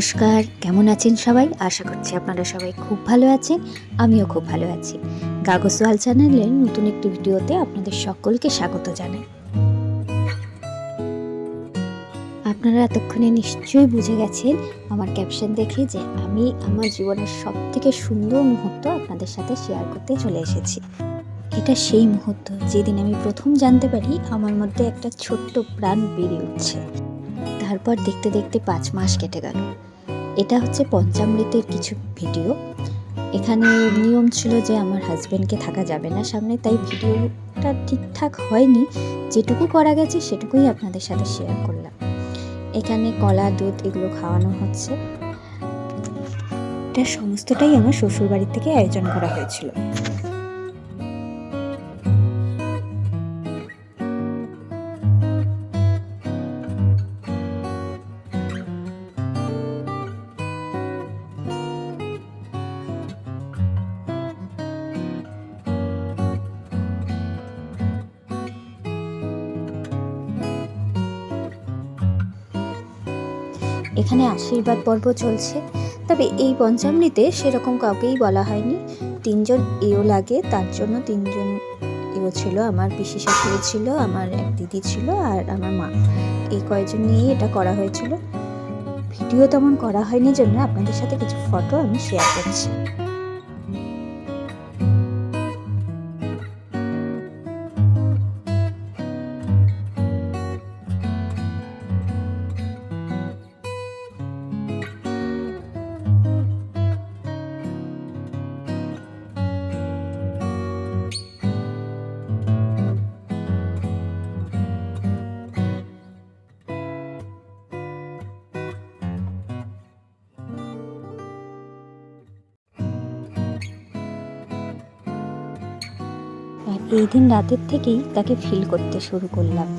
নমস্কার, কেমন আছেন সবাই? আশা করছি আপনারা সবাই খুব ভালো আছেন। আমিও খুব ভালো আছি। গাগোসওয়াল চ্যানেলের নতুন একটি ভিডিওতে আপনাদের সকলকে স্বাগত জানাই। আপনারা এতক্ষণে নিশ্চয়ই বুঝে গেছেন আমার ক্যাপশন দেখে যে আমি আমার জীবনের সবথেকে সুন্দর মুহূর্ত আপনাদের সাথে শেয়ার করতে চলে এসেছি। এটা সেই মুহূর্ত যেদিন আমি প্রথম জানতে পারি আমার মধ্যে একটা ছোট্ট প্রাণ বেড়ে উঠছে। তারপর দেখতে দেখতে 5 মাস কেটে গেল। এটা হচ্ছে পঞ্চামৃতের কিছু ভিডিও। এখানে নিয়ম ছিল যে আমার হাজব্যান্ডকে থাকা যাবে না সামনে, তাই ভিডিওটা ঠিকঠাক হয়নি। যেটুকু করা গেছে সেটুকুই আপনাদের সাথে শেয়ার করলাম। এখানে কলা, দুধ এগুলো খাওয়ানো হচ্ছে। এটা সমস্তটাই আমার শ্বশুরবাড়ি থেকে আয়োজন করা হয়েছিল। এখানে আশীর্বাদ পর্ব চলছে, তবে এই পঞ্চামৃতে সেরকম কাউকেই বলা হয়নি। 3 জন এও লাগে, তার জন্য 3 জন এও ছিল। আমার পিসি শাশুড়ি ছিল, আমার এক দিদি ছিল আর আমার মা। এই কয়েকজন নিয়েই এটা করা হয়েছিল। ভিডিও তেমন করা হয়নি জন্য আপনাদের সাথে কিছু ফটো আমি শেয়ার করছি। আর এই দিন রাতের থেকেই তাকে ফিল করতে শুরু করলাম।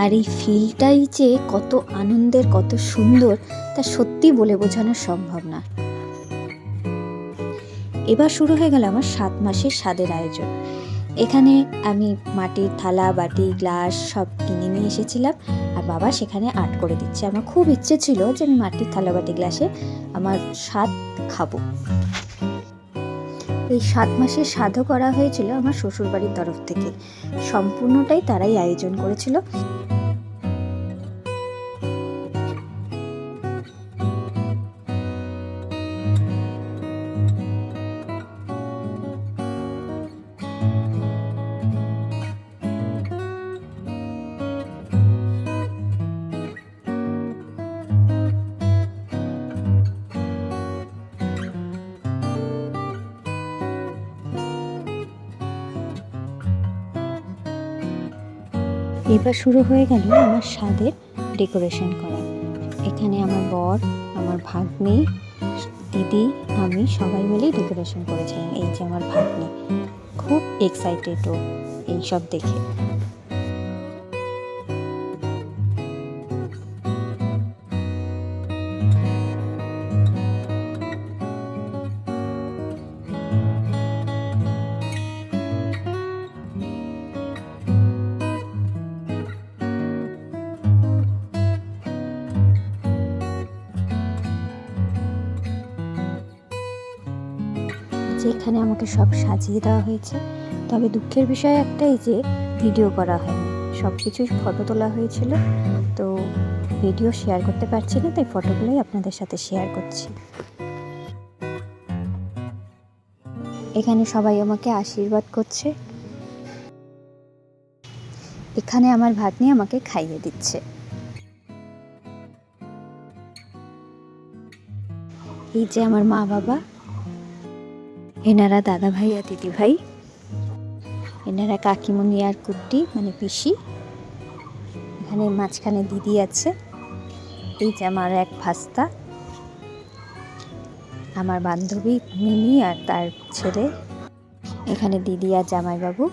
আর এই ফিলটাই যে কত আনন্দের, কত সুন্দর, তা সত্যি বলে বোঝানো সম্ভব না। এবার শুরু হয়ে গেল আমার 7 মাসের স্বাদের আয়োজন। এখানে আমি মাটির থালা, বাটি, গ্লাস সব কিনে নিয়ে এসেছিলাম, আর বাবা সেখানে আর্ট করে দিচ্ছে। আমার খুব ইচ্ছে ছিল যে আমি মাটির থালা, বাটি, গ্লাসে আমার স্বাদ খাবো। এই 7 মাসের স্বাদও করা হয়েছিল আমার শ্বশুরবাড়ির তরফ থেকে। সম্পূর্ণটাই তারাই আয়োজন করেছিল। এবার শুরু হয়ে গেল আমার স্বাদের ডেকোরেশন করা। এখানে আমার বর, আমার ভাগ্নি, দিদি, আমি সবাই মিলেই ডেকোরেশন করেছিলাম। এই যে আমার ভাগ্নি খুব এক্সাইটেড ও এইসব দেখে। যেখানে আমাকে সব সাজিয়ে দেওয়া হয়েছে, তবে দুঃখের বিষয় একটাই যে ভিডিও করা হয়নি। সব কিছুই ফটো তোলা হয়েছিল, তো ভিডিও শেয়ার করতে পারছি না, তাই ফটোগুলোই আপনাদের সাথে শেয়ার করছি। এখানে সবাই আমাকে আশীর্বাদ করছে। এখানে আমার ভাগ্নি আমাকে খাইয়ে দিচ্ছে। এই যে আমার মা বাবা, এনারা দাদা ভাই আর দিদি ভাই, এনারা কাকিমণি আর কুট্টি মানে পিসি। এখানে মাঝখানে দিদি আছে। এই যে আমার এক ভাস্তা, আমার বান্ধবী মিনি আর তার ছেলে। এখানে দিদি আর জামাইবাবু।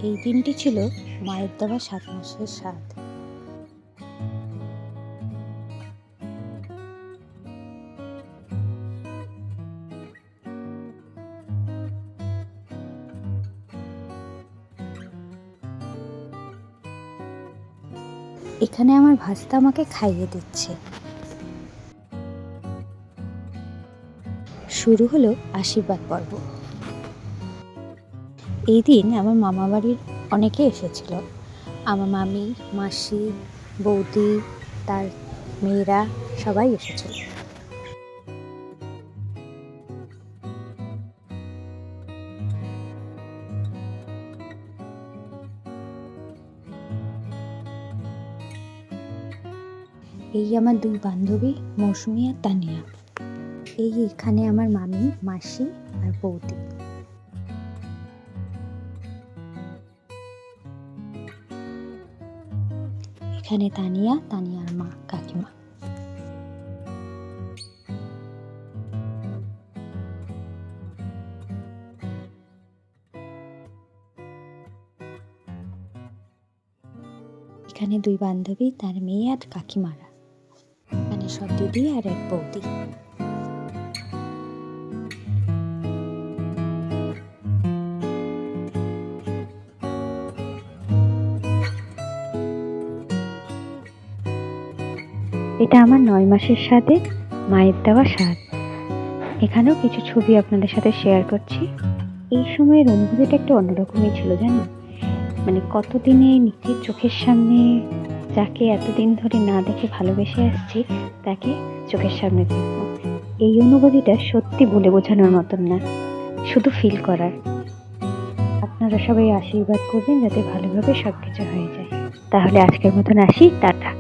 এই দিনটি ছিল মায়ের দেওয়া 7 মাসের স্বাদ। এখানে আমার ভাস্তা আমাকে খাইয়ে দিচ্ছে। শুরু হলো আশীর্বাদ পর্ব। এই দিন আমার মামা বাড়ির অনেকে এসেছিল। আমার মামি, মাসি, বৌদি, তার মেয়েরা সবাই এসেছিল। এই আমার দুই বান্ধবী মৌসুমী আর তানিয়া। এখানে আমার মামি, মাসি আর বৌদি। এখানে তানিয়ার মা, কাকিমা। এখানে দুই বান্ধবী, তার মেয়ে আর কাকিমারা। এখানে সব দিদি আর এক বৌদি। এটা আমার 9 মাসের সাথে মায়ের দেওয়া স্বাদ। এখানেও কিছু ছবি আপনাদের সাথে শেয়ার করছি। এই সময়ের অনুভূতিটা একটু অন্যরকমই ছিল, জানি মানে কতদিনে নিজের চোখের সামনে যাকে এতদিন ধরে না দেখে ভালোবেসে আসছি তাকে চোখের সামনে দেখবো। এই অনুভূতিটা সত্যি বলে বোঝানোর মতন না, শুধু ফিল করার। আপনারা সবাই আশীর্বাদ করবেন যাতে ভালোভাবে সবকিছু হয়ে যায়। তাহলে আজকের মতন আসি, টাটা।